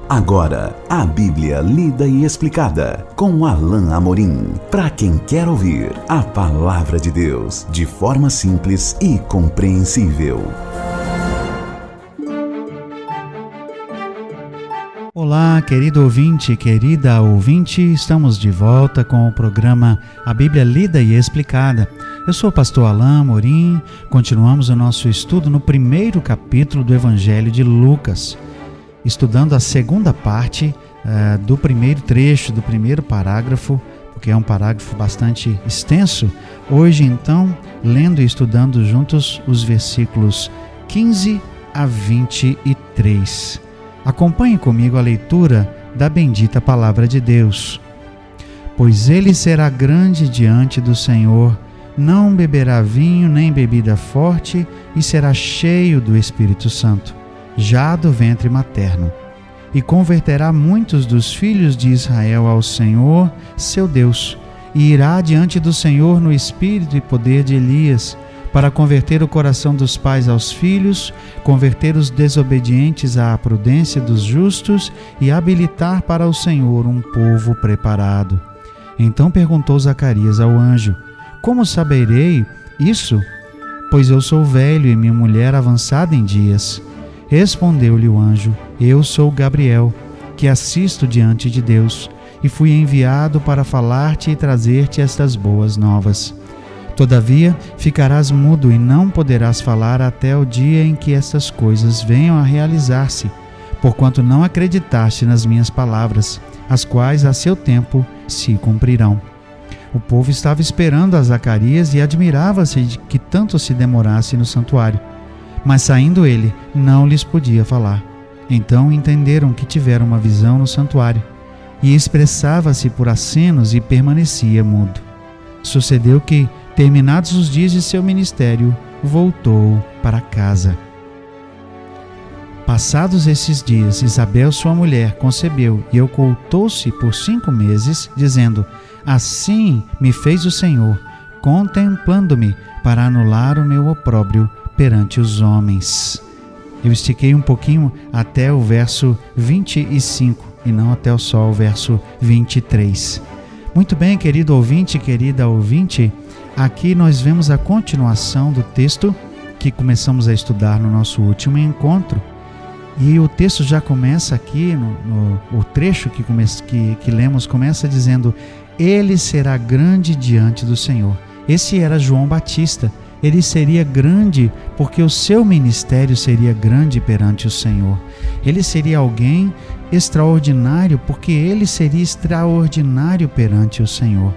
Agora, a Bíblia lida e explicada com Alain Amorim. Para quem quer ouvir a Palavra de Deus de forma simples e compreensível. Olá, querido ouvinte, querida ouvinte, estamos de volta com o programa A Bíblia Lida e Explicada. Eu sou o pastor Alain Amorim, continuamos o nosso estudo no primeiro capítulo do Evangelho de Lucas, estudando a segunda parte do primeiro trecho, do primeiro parágrafo, porque é um parágrafo bastante extenso. Hoje, então, lendo e estudando juntos os versículos 15 a 23. Acompanhe comigo a leitura da bendita Palavra de Deus. Pois ele será grande diante do Senhor, não beberá vinho nem bebida forte, e será cheio do Espírito Santo, já do ventre materno, e converterá muitos dos filhos de Israel ao Senhor, seu Deus, e irá diante do Senhor no espírito e poder de Elias, para converter o coração dos pais aos filhos, converter os desobedientes à prudência dos justos e habilitar para o Senhor um povo preparado. Então perguntou Zacarias ao anjo: Como saberei isso? Pois eu sou velho e minha mulher avançada em dias. Respondeu-lhe o anjo: Eu sou Gabriel, que assisto diante de Deus, e fui enviado para falar-te e trazer-te estas boas novas. Todavia, ficarás mudo e não poderás falar até o dia em que estas coisas venham a realizar-se, porquanto não acreditaste nas minhas palavras, as quais a seu tempo se cumprirão. O povo estava esperando a Zacarias e admirava-se de que tanto se demorasse no santuário. Mas saindo ele, não lhes podia falar. Então entenderam que tiveram uma visão no santuário, e expressava-se por acenos e permanecia mudo. Sucedeu que, terminados os dias de seu ministério, voltou para casa. Passados esses dias, Isabel, sua mulher, concebeu e ocultou-se por 5 meses, dizendo: Assim me fez o Senhor, contemplando-me para anular o meu opróbrio perante os homens. Eu estiquei um pouquinho até o verso 25 e não até só o verso 23. Muito bem, querido ouvinte, querida ouvinte, aqui nós vemos a continuação do texto que começamos a estudar no nosso último encontro. E o texto já começa aqui, o trecho que lemos começa dizendo: Ele será grande diante do Senhor. Esse era João Batista. Ele seria grande porque o seu ministério seria grande perante o Senhor. Ele seria alguém extraordinário porque ele seria extraordinário perante o Senhor.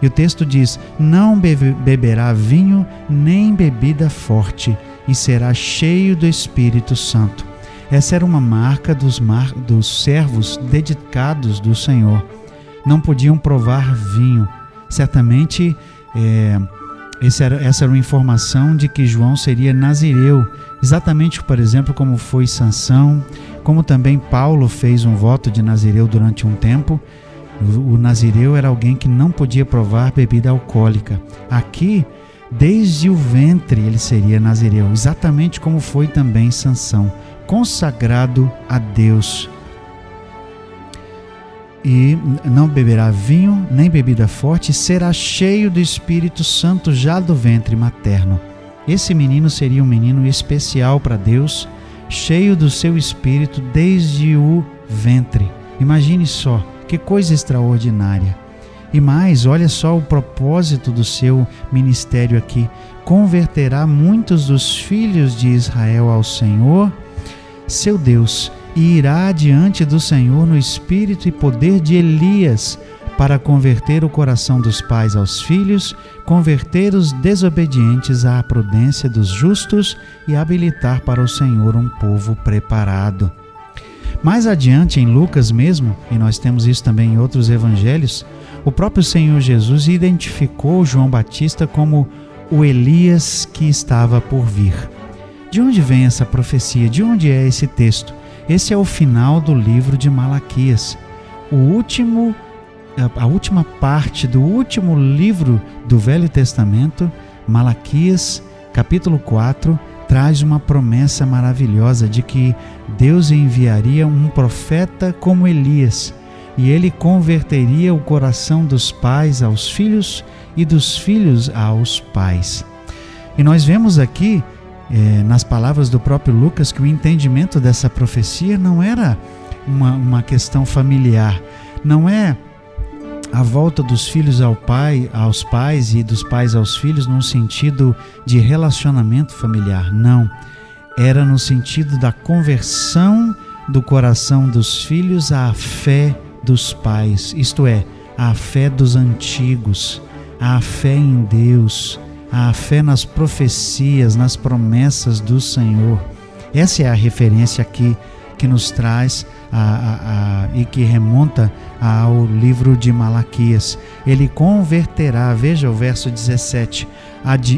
E o texto diz: Não beberá vinho nem bebida forte, e será cheio do Espírito Santo. Essa era uma marca dos servos dedicados do Senhor. Não podiam provar vinho. Certamente, essa era uma informação de que João seria nazireu, exatamente, por exemplo, como foi Sansão, como também Paulo fez um voto de nazireu durante um tempo. O nazireu era alguém que não podia provar bebida alcoólica. Aqui, desde o ventre, ele seria nazireu, exatamente como foi também Sansão, consagrado a Deus. E não beberá vinho, nem bebida forte, será cheio do Espírito Santo já do ventre materno. Esse menino seria um menino especial para Deus, cheio do seu Espírito desde o ventre. Imagine só, que coisa extraordinária. E mais, olha só o propósito do seu ministério aqui: converterá muitos dos filhos de Israel ao Senhor, seu Deus, e irá diante do Senhor no espírito e poder de Elias, para converter o coração dos pais aos filhos, converter os desobedientes à prudência dos justos e habilitar para o Senhor um povo preparado. Mais adiante em Lucas mesmo, e nós temos isso também em outros evangelhos, o próprio Senhor Jesus identificou João Batista como o Elias que estava por vir. De onde vem essa profecia? De onde é esse texto? Esse é o final do livro de Malaquias, a última parte do último livro do Velho Testamento. Malaquias, capítulo 4, traz uma promessa maravilhosa de que Deus enviaria um profeta como Elias, e ele converteria o coração dos pais aos filhos e dos filhos aos pais. E nós vemos aqui, nas palavras do próprio Lucas, que o entendimento dessa profecia não era uma questão familiar, não é a volta dos filhos aos pais e dos pais aos filhos num sentido de relacionamento familiar, não. Era no sentido da conversão do coração dos filhos à fé dos pais, isto é, à fé dos antigos, à fé em Deus, à fé nas profecias, nas promessas do Senhor. Essa é a referência aqui que nos traz e que remonta ao livro de Malaquias. Ele converterá, veja o verso 17,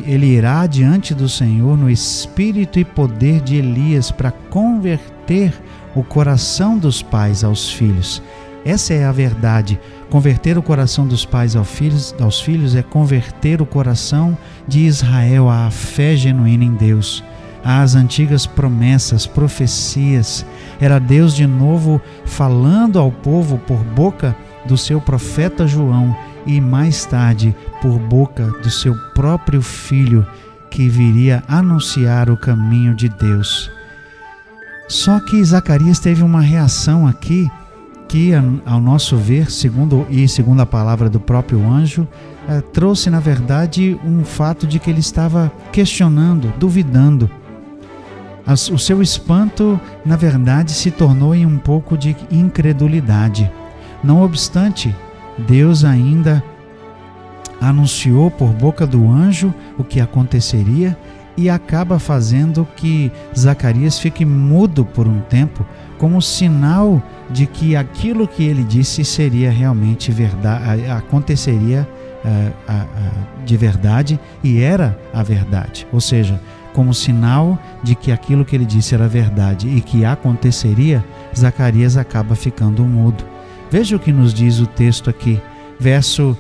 ele irá diante do Senhor no espírito e poder de Elias para converter o coração dos pais aos filhos. Essa é a verdade. Converter o coração dos pais aos filhos é converter o coração de Israel à fé genuína em Deus, às antigas promessas, profecias. Era Deus de novo falando ao povo por boca do seu profeta João e mais tarde por boca do seu próprio filho, que viria anunciar o caminho de Deus. Só que Zacarias teve uma reação aqui que, ao nosso ver, segundo a palavra do próprio anjo, trouxe na verdade um fato de que ele estava questionando, duvidando. O seu espanto, na verdade, se tornou em um pouco de incredulidade. Não obstante, Deus ainda anunciou por boca do anjo o que aconteceria e acaba fazendo que Zacarias fique mudo por um tempo, como sinal de que aquilo que ele disse seria realmente verdade, aconteceria de verdade e era a verdade. Ou seja, como sinal de que aquilo que ele disse era verdade e que aconteceria, Zacarias acaba ficando mudo. Veja o que nos diz o texto aqui. Verso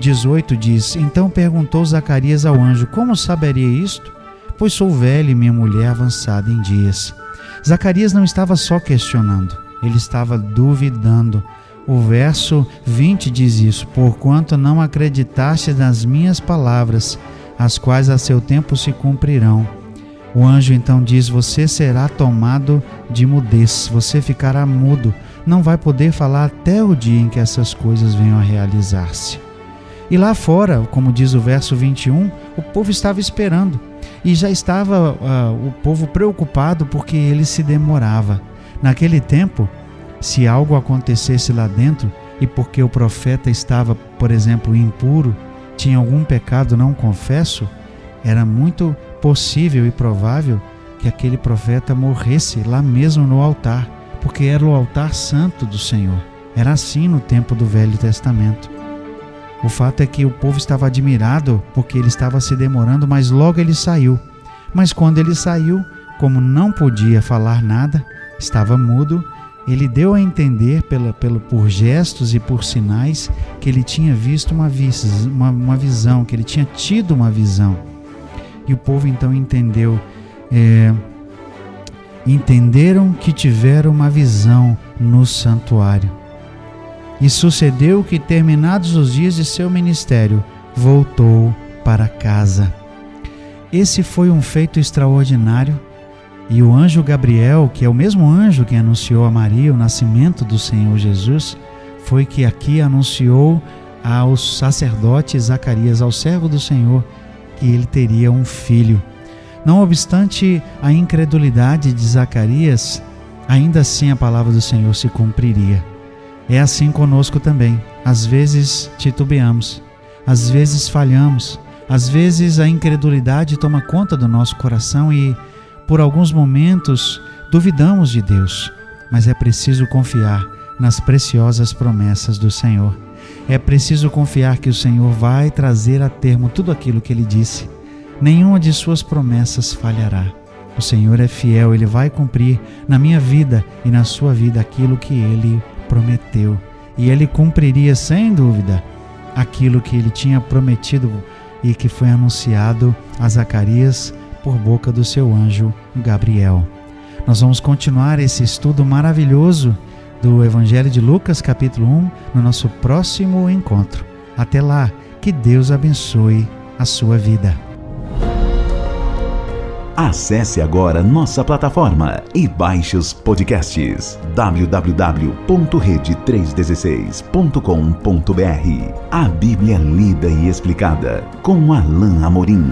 18 diz: Então perguntou Zacarias ao anjo: Como saberia isto? Pois sou velho e minha mulher avançada em dias. Zacarias não estava só questionando, ele estava duvidando. O verso 20 diz isso: Porquanto não acreditaste nas minhas palavras, as quais a seu tempo se cumprirão. O anjo então diz: Você será tomado de mudez, você ficará mudo, não vai poder falar até o dia em que essas coisas venham a realizar-se. E lá fora, como diz o verso 21, o povo estava esperando. E já estava o povo preocupado porque ele se demorava. Naquele tempo, se algo acontecesse lá dentro e porque o profeta estava, por exemplo, impuro, tinha algum pecado não confesso, era muito possível e provável que aquele profeta morresse lá mesmo no altar, porque era o altar santo do Senhor. Era assim no tempo do Velho Testamento. O fato é que o povo estava admirado porque ele estava se demorando, mas logo ele saiu. Mas quando ele saiu, como não podia falar nada, estava mudo, ele deu a entender por gestos e por sinais que ele tinha visto uma visão, que ele tinha tido uma visão. E o povo então entenderam que tiveram uma visão no santuário. E sucedeu que, terminados os dias de seu ministério, voltou para casa. Esse foi um feito extraordinário. E o anjo Gabriel, que é o mesmo anjo que anunciou a Maria o nascimento do Senhor Jesus, foi que aqui anunciou aos sacerdotes Zacarias, ao servo do Senhor, que ele teria um filho. Não obstante a incredulidade de Zacarias, ainda assim a palavra do Senhor se cumpriria. É assim conosco também. Às vezes titubeamos, às vezes falhamos, às vezes a incredulidade toma conta do nosso coração e, por alguns momentos, duvidamos de Deus. Mas é preciso confiar nas preciosas promessas do Senhor. É preciso confiar que o Senhor vai trazer a termo tudo aquilo que Ele disse. Nenhuma de suas promessas falhará. O Senhor é fiel, Ele vai cumprir na minha vida e na sua vida aquilo que Ele prometeu. E Ele cumpriria sem dúvida aquilo que Ele tinha prometido e que foi anunciado a Zacarias por boca do seu anjo Gabriel. Nós vamos continuar esse estudo maravilhoso do Evangelho de Lucas, capítulo 1, no nosso próximo encontro. Até lá, que Deus abençoe a sua vida. Acesse agora nossa plataforma e baixe os podcasts www.rede316.com.br. A Bíblia lida e explicada com Alain Amorim.